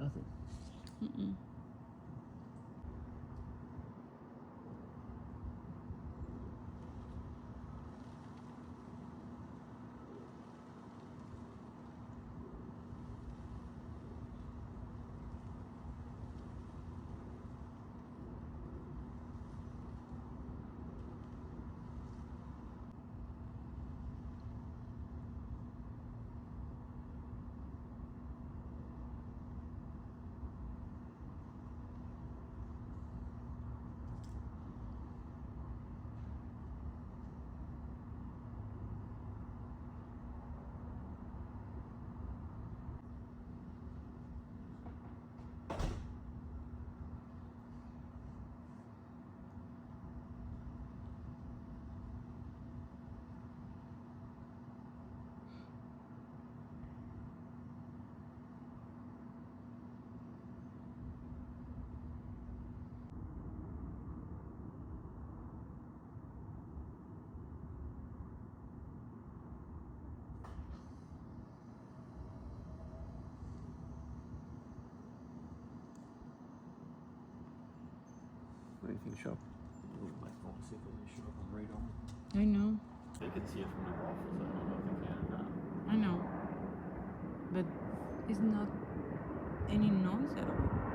Nothing. Mm-mm. What do you think, shop? Move my phone, see if it may show up on radar. I know. They can see it from their office. I don't know if they can or not. I know. But it's not any noise at all.